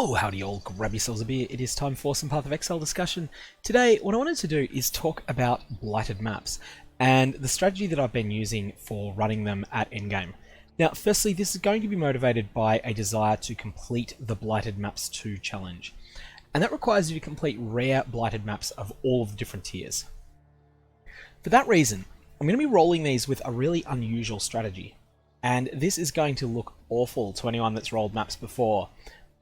Oh, howdy all, grab yourselves a beer. It is time for some Path of Exile discussion. Today, what I wanted to do is talk about blighted maps and the strategy that I've been using for running them at endgame. Now, firstly, this is going to be motivated by a desire to complete the Blighted Maps 2 challenge. And that requires you to complete rare blighted maps of all of the different tiers. For that reason, I'm going to be rolling these with a really unusual strategy. And this is going to look awful to anyone that's rolled maps before.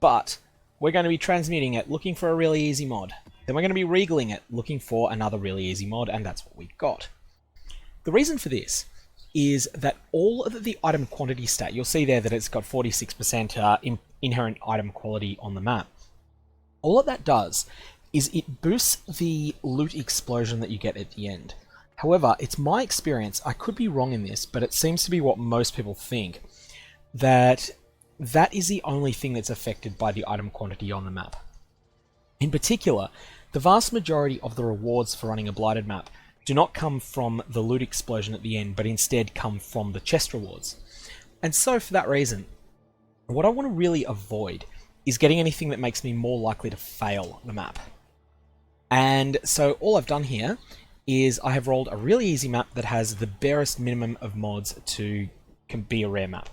But we're going to be transmuting it, looking for a really easy mod. Then we're going to be regaling it, looking for another really easy mod, and that's what we got. The reason for this is that all of the item quantity stat, you'll see there that it's got 46% inherent item quality on the map. All that does is it boosts the loot explosion that you get at the end. However, it's my experience, I could be wrong in this, but it seems to be what most people think, that is the only thing that's affected by the item quantity on the map. In particular, the vast majority of the rewards for running a blighted map do not come from the loot explosion at the end, but instead come from the chest rewards. And so for that reason, what I want to really avoid is getting anything that makes me more likely to fail the map. And so all I've done here is I have rolled a really easy map that has the barest minimum of mods to be a rare map.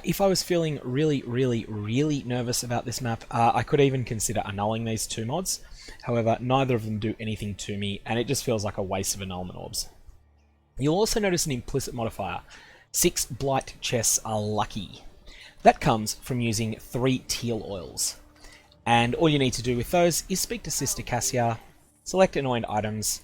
If I was feeling really nervous about this map, I could even consider annulling these two mods. However, neither of them do anything to me, and it just feels like a waste of annulment orbs. You'll also notice an implicit modifier. 6 Blight chests are lucky. That comes from using 3 Teal Oils. And all you need to do with those is speak to Sister Cassia, select annoying items,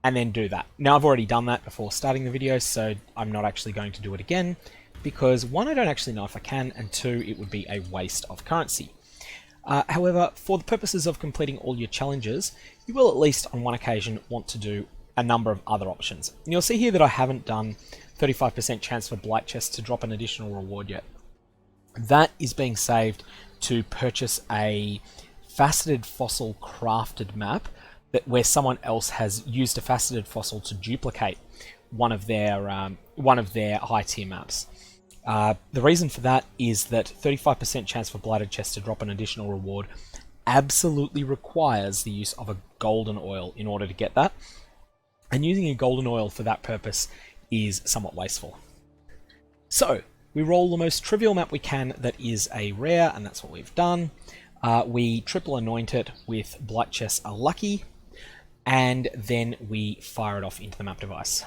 and then do that. Now, I've already done that before starting the video, so I'm not actually going to do it again, because 1, I don't actually know if I can, and 2, it would be a waste of currency. However, for the purposes of completing all your challenges, you will at least on one occasion want to do a number of other options. And you'll see here that I haven't done 35% chance for Blight chests to drop an additional reward yet. That is being saved to purchase a faceted fossil crafted map where someone else has used a faceted fossil to duplicate one of their high tier maps. The reason for that is that 35% chance for blighted chests to drop an additional reward absolutely requires the use of a golden oil in order to get that. And using a golden oil for that purpose is somewhat wasteful. So, we roll the most trivial map we can that is a rare, and that's what we've done. We triple anoint it with blight chests are lucky, and then we fire it off into the map device.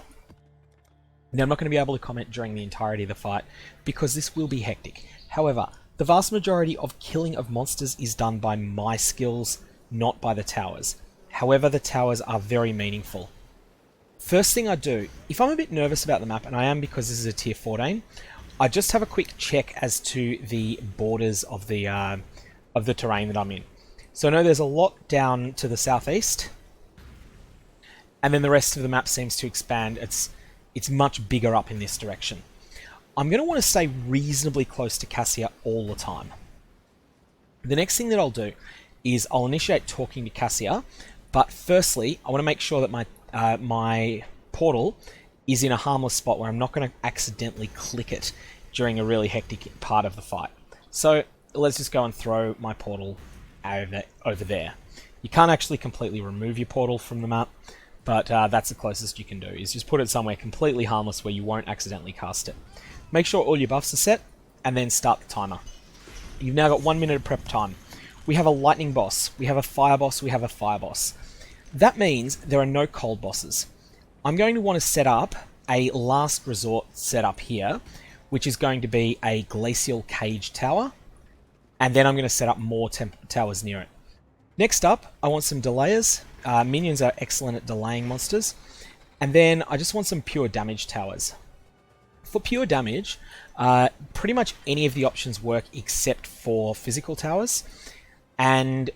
Now, I'm not going to be able to comment during the entirety of the fight, because this will be hectic. However, the vast majority of killing of monsters is done by my skills, not by the towers. However, the towers are very meaningful. First thing I do, if I'm a bit nervous about the map, and I am because this is a tier 14, I just have a quick check as to the borders of the terrain that I'm in. So I know there's a lot down to the southeast, and then the rest of the map seems to expand. It's much bigger up in this direction. I'm going to want to stay reasonably close to Cassia all the time. The next thing that I'll do is I'll initiate talking to Cassia, but firstly, I want to make sure that my portal is in a harmless spot where I'm not going to accidentally click it during a really hectic part of the fight. So let's just go and throw my portal over there. You can't actually completely remove your portal from the map, but that's the closest you can do, is just put it somewhere completely harmless where you won't accidentally cast it. Make sure all your buffs are set, and then start the timer. You've now got 1 minute of prep time. We have a lightning boss, we have a fire boss, we have a fire boss. That means there are no cold bosses. I'm going to want to set up a last resort setup here, which is going to be a glacial cage tower, and then I'm going to set up more towers near it. Next up, I want some delayers. Minions are excellent at delaying monsters. And then I just want some pure damage towers. For pure damage, pretty much any of the options work except for physical towers. And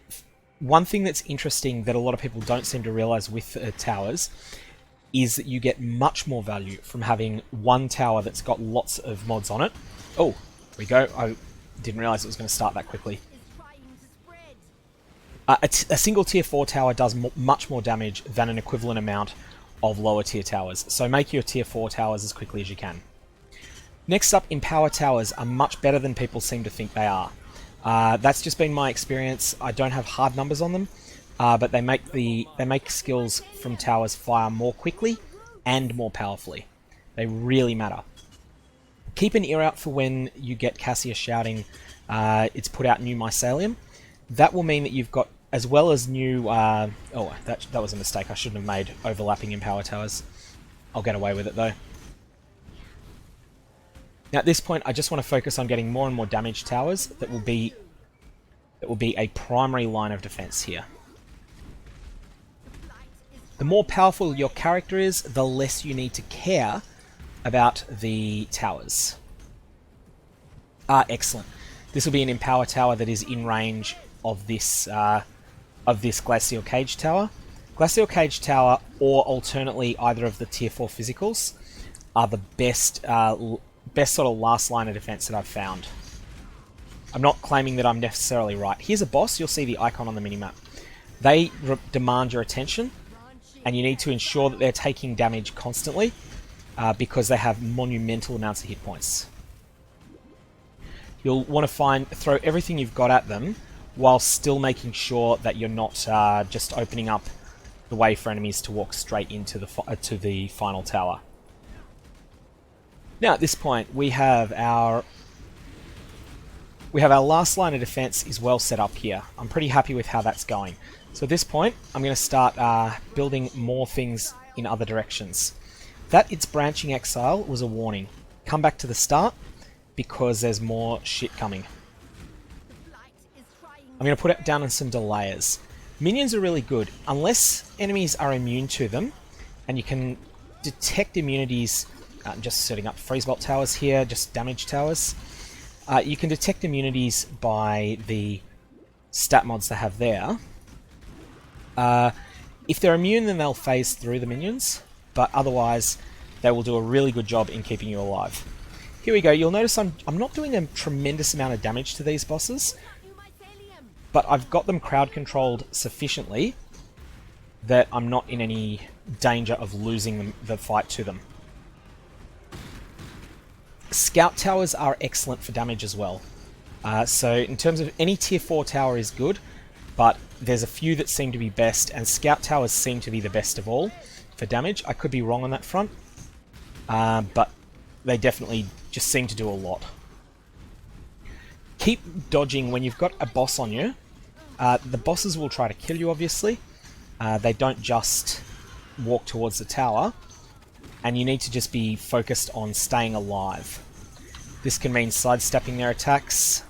one thing that's interesting that a lot of people don't seem to realize with towers is that you get much more value from having one tower that's got lots of mods on it. Oh, here we go. I didn't realize it was going to start that quickly. A single tier 4 tower does much more damage than an equivalent amount of lower tier towers, so make your tier 4 towers as quickly as you can. Next up, Empower towers are much better than people seem to think they are. That's just been my experience. I don't have hard numbers on them, but they make skills from towers fire more quickly and more powerfully. They really matter. Keep an ear out for when you get Cassia shouting, it's put out new mycelium. That will mean that you've got, as well as new... oh, that was a mistake. I shouldn't have made overlapping Empower Towers. I'll get away with it, though. Now, at this point, I just want to focus on getting more and more damage towers that will be a primary line of defense here. The more powerful your character is, the less you need to care about the towers. Excellent. This will be an Empower Tower that is in range of this Glacial Cage Tower. Glacial Cage Tower, or alternately either of the Tier 4 physicals, are the best sort of last line of defense that I've found. I'm not claiming that I'm necessarily right. Here's a boss. You'll see the icon on the minimap. They demand your attention, and you need to ensure that they're taking damage constantly because they have monumental amounts of hit points. You'll want to throw everything you've got at them while still making sure that you're not just opening up the way for enemies to walk straight into the final tower. Now at this point we have our last line of defense is well set up here. I'm pretty happy with how that's going. So at this point I'm going to start building more things in other directions. That it's branching exile was a warning. Come back to the start because there's more shit coming. I'm going to put it down on some delayers. Minions are really good unless enemies are immune to them, and you can detect immunities. I'm just setting up freeze bolt towers here, just damage towers. You can detect immunities by the stat mods they have there. If they're immune, then they'll phase through the minions, but otherwise they will do a really good job in keeping you alive. Here we go. You'll notice I'm not doing a tremendous amount of damage to these bosses, but I've got them crowd controlled sufficiently that I'm not in any danger of losing the fight to them. Scout towers are excellent for damage as well. So in terms of any tier 4 tower is good, but there's a few that seem to be best, and scout towers seem to be the best of all for damage. I could be wrong on that front, but they definitely just seem to do a lot. Keep dodging when you've got a boss on you. The bosses will try to kill you, obviously. They don't just walk towards the tower, and you need to just be focused on staying alive. This can mean sidestepping their attacks,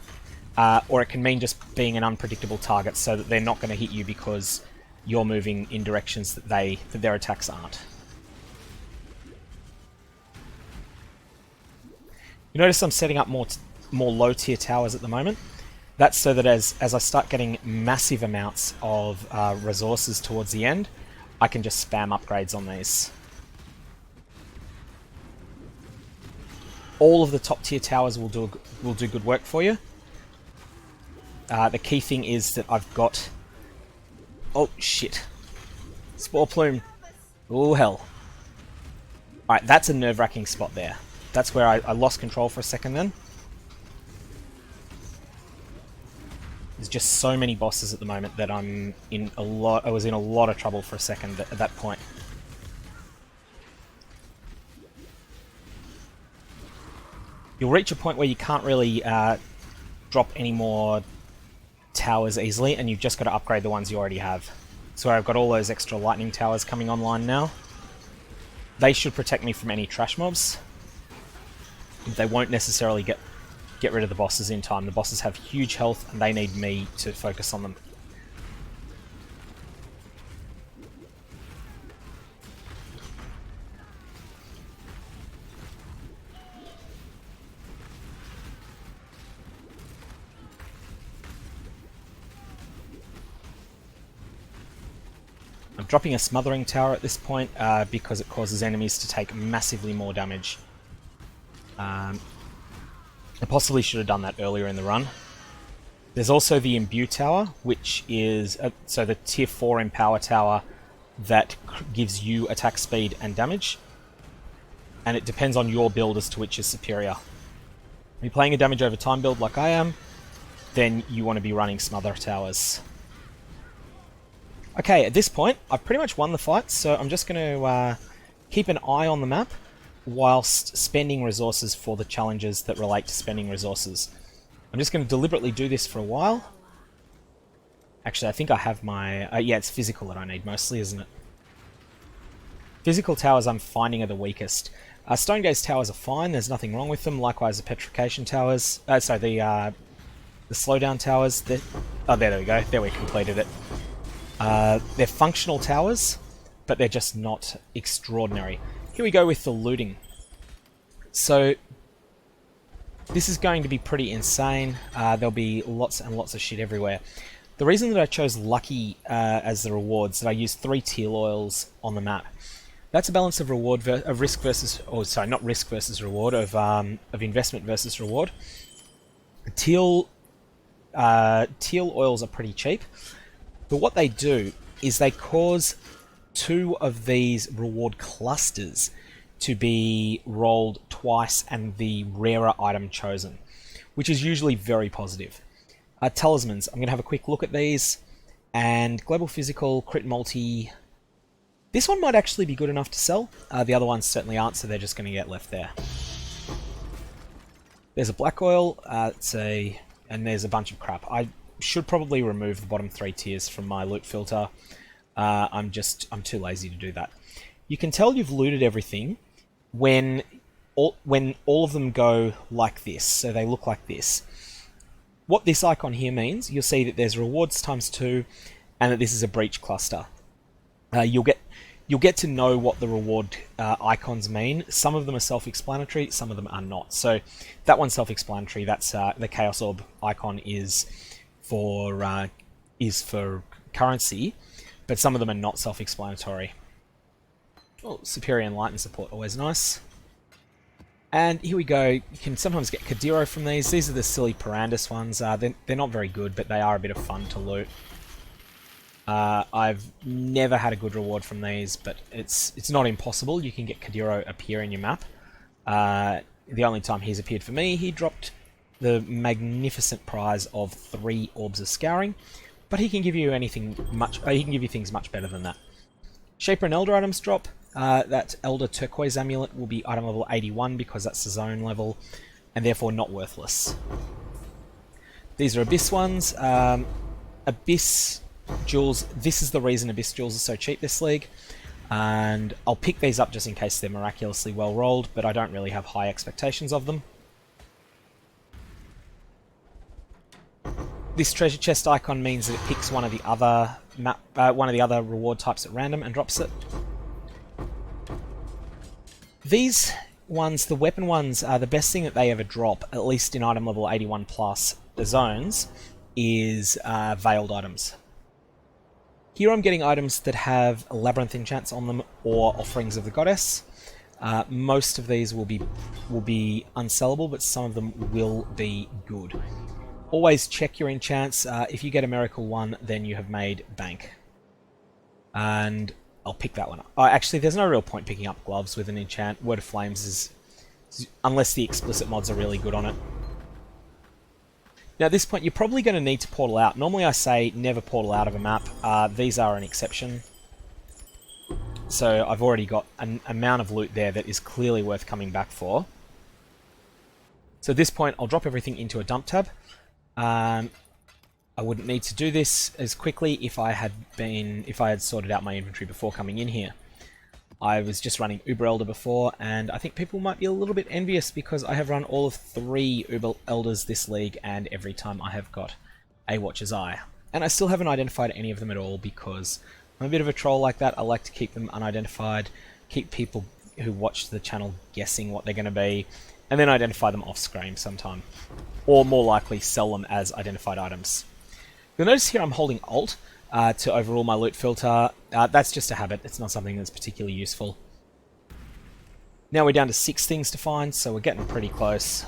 or it can mean just being an unpredictable target so that they're not going to hit you because you're moving in directions that their attacks aren't. You notice I'm setting up more low tier towers at the moment. That's so that as I start getting massive amounts of resources towards the end, I can just spam upgrades on these. All of the top tier towers will do good work for you. The key thing is that I've got... Oh, shit. Spore Plume. Oh, hell. Alright, that's a nerve-wracking spot there. That's where I lost control for a second then. There's just so many bosses at the moment that I was in a lot of trouble for a second at that point. You'll reach a point where you can't really drop any more towers easily, and you've just got to upgrade the ones you already have. So I've got all those extra lightning towers coming online now. They should protect me from any trash mobs. They won't necessarily get rid of the bosses in time. The bosses have huge health and they need me to focus on them. I'm dropping a smothering tower at this point because it causes enemies to take massively more damage. I possibly should have done that earlier in the run. There's also the Imbue Tower, which is so the Tier 4 Empower Tower that gives you attack speed and damage. And it depends on your build as to which is superior. If you're playing a damage over time build like I am, then you want to be running smother towers. Okay, at this point, I've pretty much won the fight, so I'm just going to keep an eye on the map whilst spending resources for the challenges that relate to spending resources. I'm just going to deliberately do this for a while. Actually, I think I have my... yeah, it's physical that I need mostly, isn't it? Physical towers I'm finding are the weakest. Stone Gaze towers are fine, there's nothing wrong with them. Likewise, the Petrification towers... sorry, the slowdown towers... oh, there we go. There we completed it. They're functional towers, but they're just not extraordinary. Here we go with the looting. So, this is going to be pretty insane. There'll be lots and lots of shit everywhere. The reason that I chose Lucky as the rewards, that I used 3 Teal Oils on the map. That's a balance of reward of risk versus, or sorry, not risk versus reward, of investment versus reward. Teal Oils are pretty cheap, but what they do is they cause 2 of these reward clusters to be rolled twice and the rarer item chosen, which is usually very positive. Talismans, I'm going to have a quick look at these, and Global Physical, Crit Multi. This one might actually be good enough to sell. The other ones certainly aren't, so they're just going to get left there. There's a Black Oil, and there's a bunch of crap. I should probably remove the bottom 3 tiers from my loot filter. I'm too lazy to do that. You can tell you've looted everything when all of them go like this, so they look like this. What this icon here means, you'll see that there's rewards times 2, and that this is a breach cluster. You'll get to know what the reward icons mean. Some of them are self-explanatory, some of them are not. So that one's self-explanatory. That's the Chaos Orb icon is for currency, but some of them are not self-explanatory. Oh, Superior Enlightenment support, always nice. And here we go. You can sometimes get Kadiro from these. These are the silly Parandus ones. They're not very good, but they are a bit of fun to loot. I've never had a good reward from these, but it's not impossible. You can get Kadiro appear in your map. The only time he's appeared for me, he dropped the magnificent prize of 3 Orbs of Scouring, but he can give you things much better than that. Shaper and Elder items drop. That Elder Turquoise Amulet will be item level 81 because that's the zone level, and therefore not worthless. These are Abyss ones. Abyss Jewels, this is the reason Abyss Jewels are so cheap this league, and I'll pick these up just in case they're miraculously well rolled, but I don't really have high expectations of them. This treasure chest icon means that it picks one of the other reward types at random and drops it. These ones, the weapon ones, are the best thing that they ever drop, at least in item level 81 plus the zones, is veiled items. Here I'm getting items that have labyrinth enchants on them or offerings of the goddess. Most of these will be unsellable, but some of them will be good. Always check your enchants. If you get a miracle one, then you have made bank. And I'll pick that one up. Actually, there's no real point picking up gloves with an enchant. Word of Flames is unless the explicit mods are really good on it. Now at this point, you're probably going to need to portal out. Normally I say never portal out of a map. These are an exception. So I've already got an amount of loot there that is clearly worth coming back for. So at this point, I'll drop everything into a dump tab. I wouldn't need to do this as quickly if I had sorted out my inventory before coming in here. I was just running Uber Elder before, and I think people might be a little bit envious because I have run all of 3 Uber Elders this league, and every time I have got a Watcher's Eye. And I still haven't identified any of them at all because I'm a bit of a troll like that. I like to keep them unidentified, keep people who watch the channel guessing what they're going to be, and then identify them off screen sometime. Or more likely, sell them as identified items. You'll notice here I'm holding Alt to overrule my loot filter. That's just a habit, it's not something that's particularly useful. Now we're down to 6 things to find, so we're getting pretty close.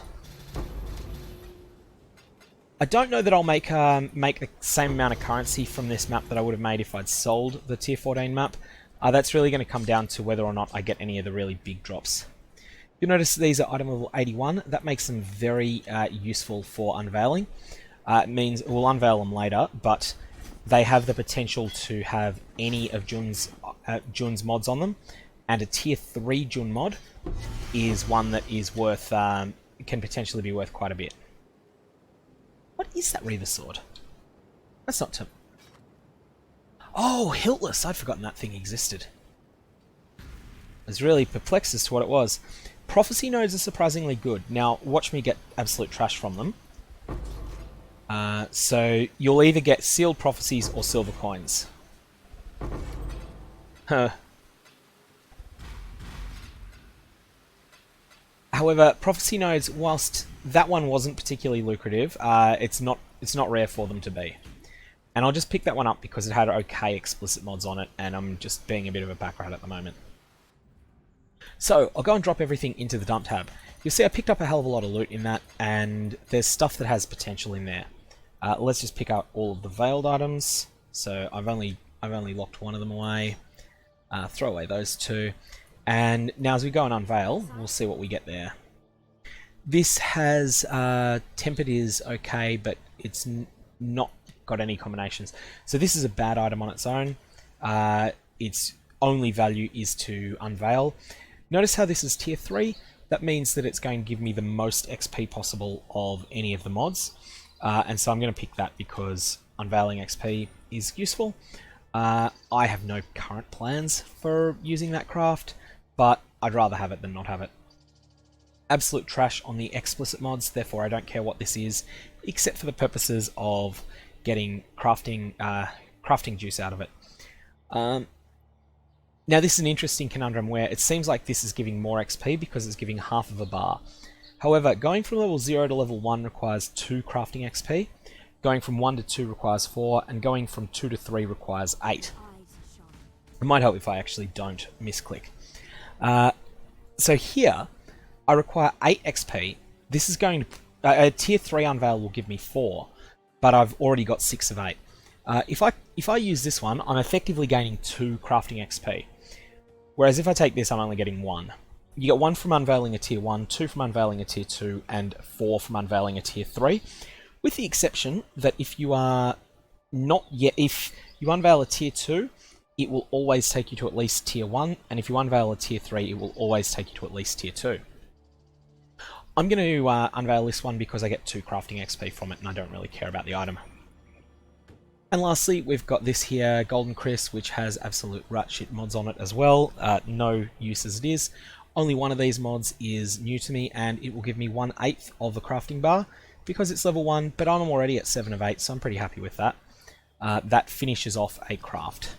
I don't know that I'll make the same amount of currency from this map that I would have made if I'd sold the tier 14 map. That's really going to come down to whether or not I get any of the really big drops. You'll notice these are item level 81. That makes them very useful for Unveiling. It means we'll unveil them later, but they have the potential to have any of Jun's mods on them, and a tier 3 Jun mod is one that is worth can potentially be worth quite a bit. What is that Reaver sword? That's not Tim. Oh, Hiltless! I'd forgotten that thing existed. I was really perplexed as to what it was. Prophecy nodes are surprisingly good. Now, watch me get absolute trash from them. So, you'll either get sealed prophecies or silver coins. Huh. However, prophecy nodes, whilst that one wasn't particularly lucrative, it's not rare for them to be. And I'll just pick that one up because it had okay explicit mods on it, and I'm just being a bit of a backrat at the moment. So, I'll go and drop everything into the dump tab. You'll see I picked up a hell of a lot of loot in that, and there's stuff that has potential in there. Let's just pick out all of the veiled items. So I've only locked one of them away. Throw away those two. And now as we go and unveil, we'll see what we get there. This has tempered is okay, but it's not got any combinations. So this is a bad item on its own. Its only value is to unveil. Notice how this is tier 3. That means that it's going to give me the most XP possible of any of the mods. And so I'm going to pick that because unveiling XP is useful. I have no current plans for using that craft, but I'd rather have it than not have it. Absolute trash on the explicit mods, therefore I don't care what this is, except for the purposes of getting crafting juice out of it. Now this is an interesting conundrum where it seems like this is giving more XP because it's giving half of a bar. However, going from level 0 to level 1 requires 2 crafting XP, going from 1 to 2 requires 4, and going from 2 to 3 requires 8. It might help if I actually don't misclick. So here, I require 8 XP. This is going to... a tier 3 unveil will give me 4, but I've already got 6 of 8. If I use this one, I'm effectively gaining 2 crafting XP. Whereas if I take this, I'm only getting 1. You get 1 from unveiling a tier 1, 2 from unveiling a tier 2, and 4 from unveiling a tier 3. With the exception that if you are not yet... if you unveil a tier 2, it will always take you to at least tier 1, and if you unveil a tier 3, it will always take you to at least tier 2. I'm going to unveil this one because I get 2 crafting XP from it, and I don't really care about the item. And lastly, we've got this here, Golden Chris, which has absolute rat shit mods on it as well. No use as it is. Only one of these mods is new to me, and it will give me 1/8 of the crafting bar because it's level 1, but I'm already at 7 of 8, so I'm pretty happy with that. That finishes off a craft.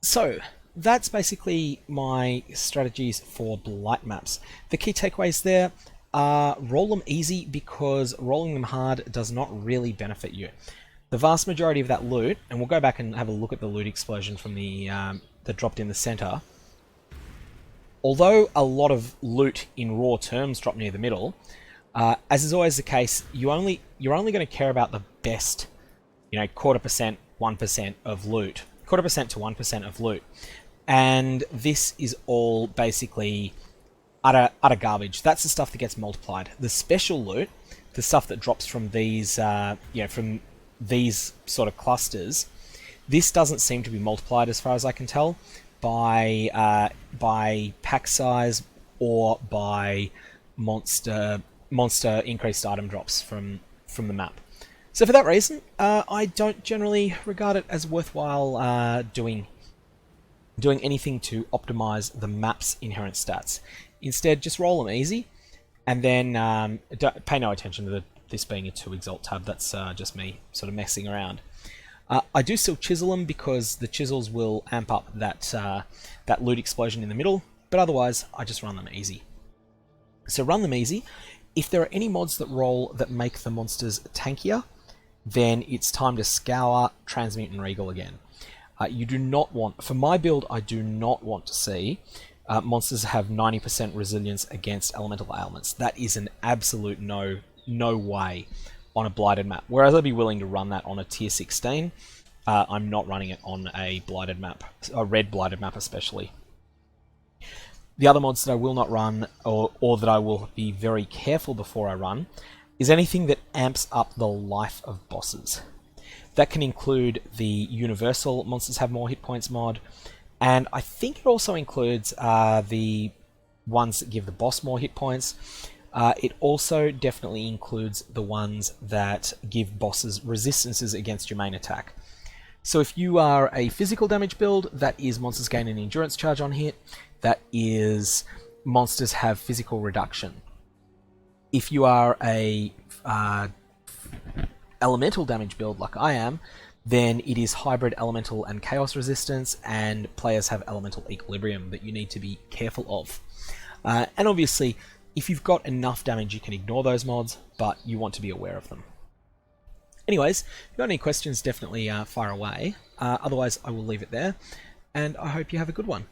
So, that's basically my strategies for Blight maps. The key takeaways there are roll them easy because rolling them hard does not really benefit you. The vast majority of that loot, and we'll go back and have a look at the loot explosion from the that dropped in the center. Although a lot of loot in raw terms dropped near the middle, as is always the case, you're only going to care about the best, 1/4%, 1% of loot, 1/4% to 1% of loot, and this is all basically utter garbage. That's the stuff that gets multiplied. The special loot, the stuff that drops from these, from these sort of clusters, this doesn't seem to be multiplied as far as I can tell by pack size or by monster increased item drops from the map. So for that reason, I don't generally regard it as worthwhile doing anything to optimize the map's inherent stats. Instead, just roll them easy, and then pay no attention to this being a 2 exalt tab. That's just me sort of messing around. I do still chisel them because the chisels will amp up that loot explosion in the middle, but otherwise I just run them easy. So run them easy. If there are any mods that roll that make the monsters tankier, then it's time to scour, transmute, and regal again. You do not want, for my build, I do not want to see monsters have 90% resilience against elemental ailments. That is an absolute no way on a blighted map. Whereas I'd be willing to run that on a tier 16, I'm not running it on a blighted map, a red blighted map especially. The other mods that I will not run, or that I will be very careful before I run, is anything that amps up the life of bosses. That can include the universal monsters have more hit points mod, and I think it also includes the ones that give the boss more hit points. It also definitely includes the ones that give bosses resistances against your main attack. So if you are a physical damage build, that is monsters gain an endurance charge on hit. That is monsters have physical reduction. If you are a elemental damage build like I am, then it is hybrid elemental and chaos resistance, and players have elemental equilibrium that you need to be careful of. And obviously, if you've got enough damage, you can ignore those mods, but you want to be aware of them. Anyways, if you've got any questions, definitely fire away. Otherwise, I will leave it there, and I hope you have a good one.